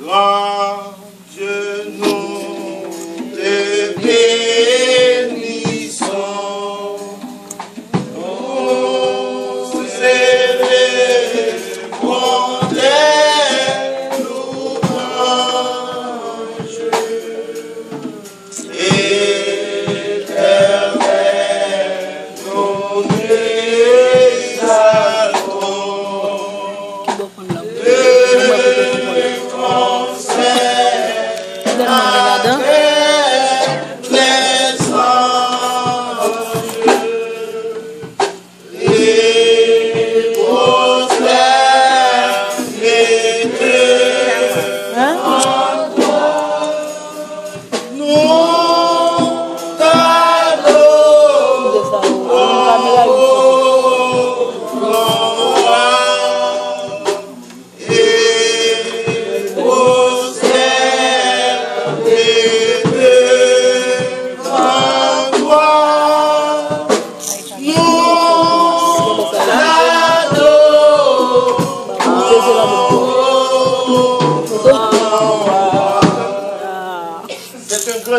Grand Dieu, nous te bénissons. Nous célébrons tes louanges. Éternel, nous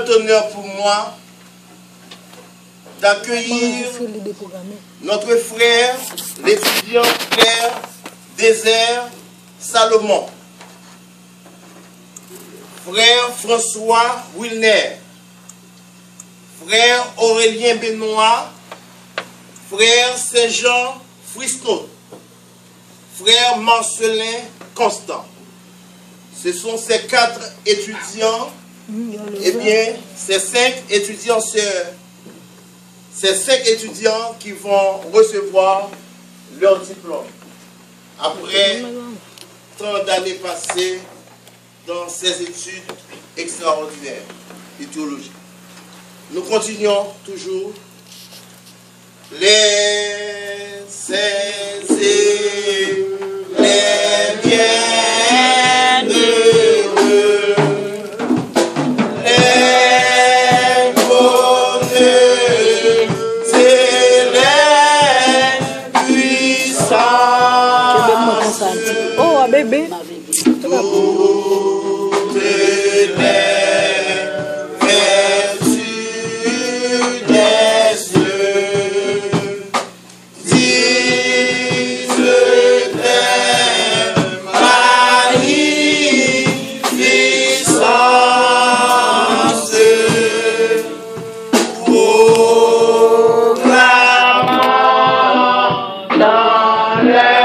honneur pour moi d'accueillir notre frère, l'étudiant frère Désert Salomon, frère François Wilner, frère Aurélien Benoît, frère Saint-Jean Fristot, frère Marcelin Constant. Ce sont ces 4 étudiants. Eh bien, ces 5 étudiants sœurs, ces 5 étudiants qui vont recevoir leur diplôme après tant d'années passées dans ces études extraordinaires de théologie. Nous continuons toujours. Les saints, les bienheureux, oh, bébé. Toutes les vertus des cieux disent tes magnificences. Proclamant dans les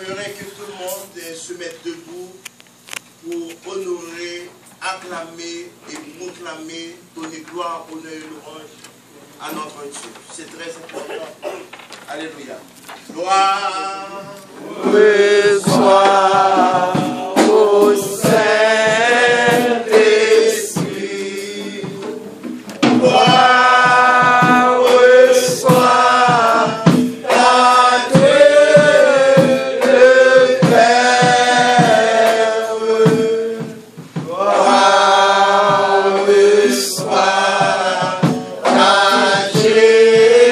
J'aimerais que tout le monde se mette debout pour honorer, acclamer et proclamer, donner gloire, honneur et louange à notre Dieu. C'est très important. Alléluia. Gloire soit au Saint-Esprit. Gloire soit à Dieu le Père. Gloire soit à Jésus-Christ.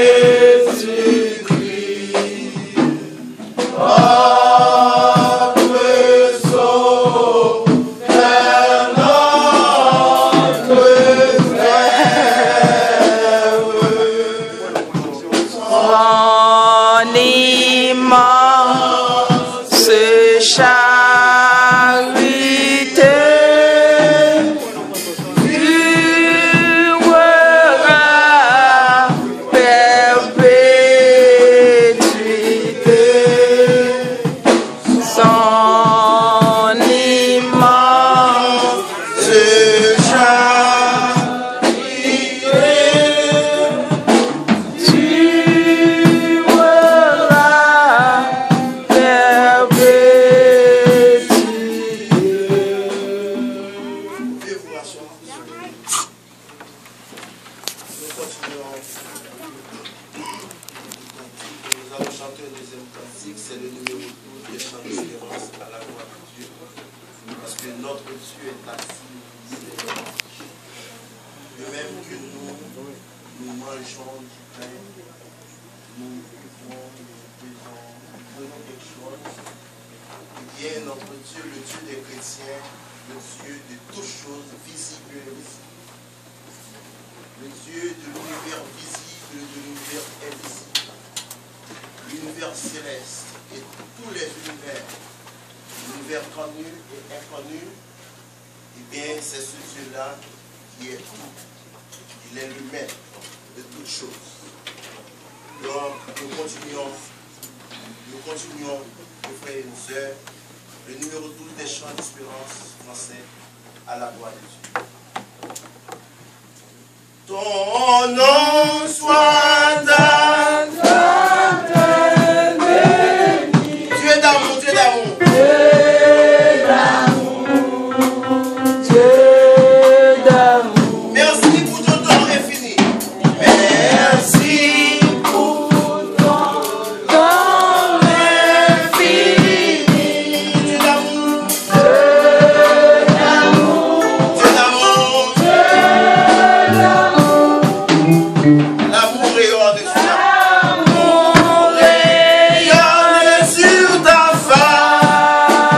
L'amour rayonne sur ta face.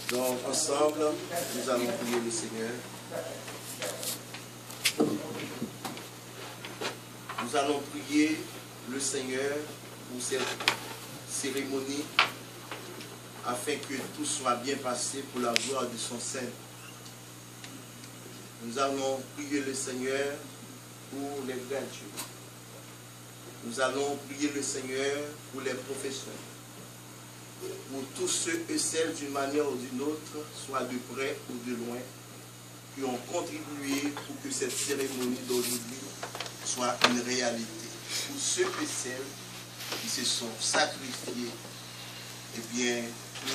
Donc, ensemble, nous allons prier le Seigneur. Nous allons prier le Seigneur pour cette cérémonie afin que tout soit bien passé pour la gloire de son Saint. Nous allons prier le Seigneur pour les gradués. Nous allons prier le Seigneur pour les professeurs. Pour tous ceux et celles d'une manière ou d'une autre, soit de près ou de loin, qui ont contribué pour que cette cérémonie d'aujourd'hui soit une réalité. Pour ceux et celles qui se sont sacrifiés, eh bien,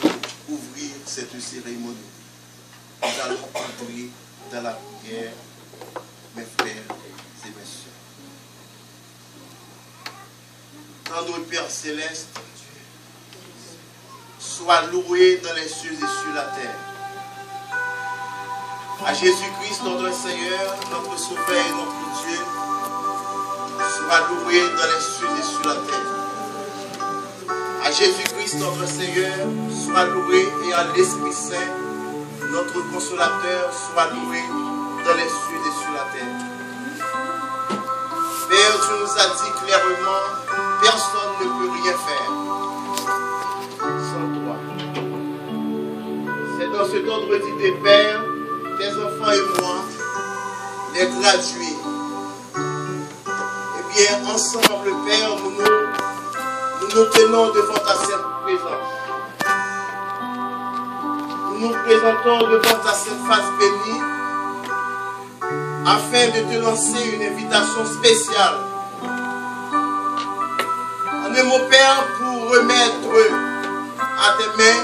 pour ouvrir cette cérémonie. Nous allons entrer dans la prière, mes frères et mes sœurs. Tendre Père Céleste, sois loué dans les cieux et sur la terre. À Jésus-Christ, notre Seigneur, notre Sauveur et notre Dieu, sois loué dans les cieux et sur la terre. À Jésus-Christ, notre Seigneur, sois loué, et à l'Esprit Saint, notre Consolateur, sois loué dans les cieux et sur la terre. Père, tu nous as dit clairement, personne ne peut rien faire sans toi. C'est dans cet ordre d'idée, Père, tes enfants et moi, les gradués, eh bien, ensemble, Père, nous tenons devant ta sainte présence. Nous nous présentons devant ta sainte face bénie afin de te lancer une invitation spéciale. En un mot, Père, pour remettre à tes mains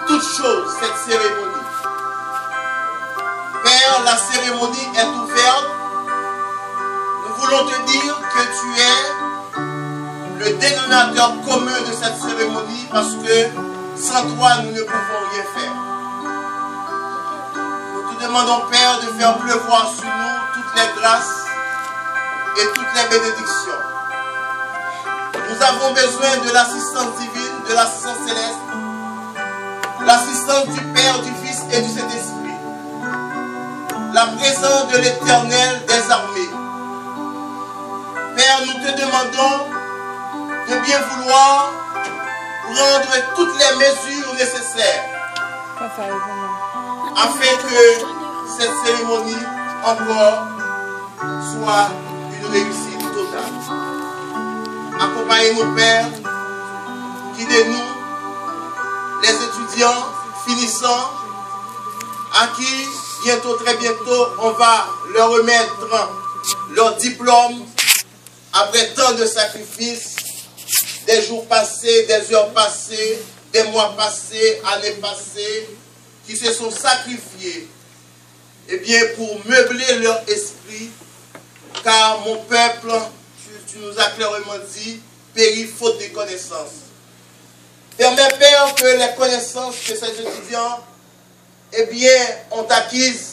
toute chose, cette cérémonie. Père, la cérémonie est ouverte. Nous voulons te dire que tu es le dénominateur commun de cette cérémonie parce que sans toi, nous ne pouvons rien faire. Nous te demandons, Père, de faire pleuvoir sur nous toutes les grâces et toutes les bénédictions. Nous avons besoin de l'assistance divine, de l'assistance céleste, l'assistance du Père, du Fils et du Saint-Esprit. La présence de l'Éternel des armées. Père, nous te demandons de bien vouloir prendre toutes les mesures nécessaires afin que cette cérémonie encore soit une réussite totale. Accompagnez-nous, Père, guidez-nous, les étudiants finissants, à qui bientôt, très bientôt, on va leur remettre leur diplôme après tant de sacrifices, des jours passés, des heures passées, des mois passés, années passées, qui se sont sacrifiés, eh bien, pour meubler leur esprit, car mon peuple, tu nous as clairement dit, périt faute de connaissances. Permets, Père, que les connaissances que ces étudiants, eh bien, ont acquises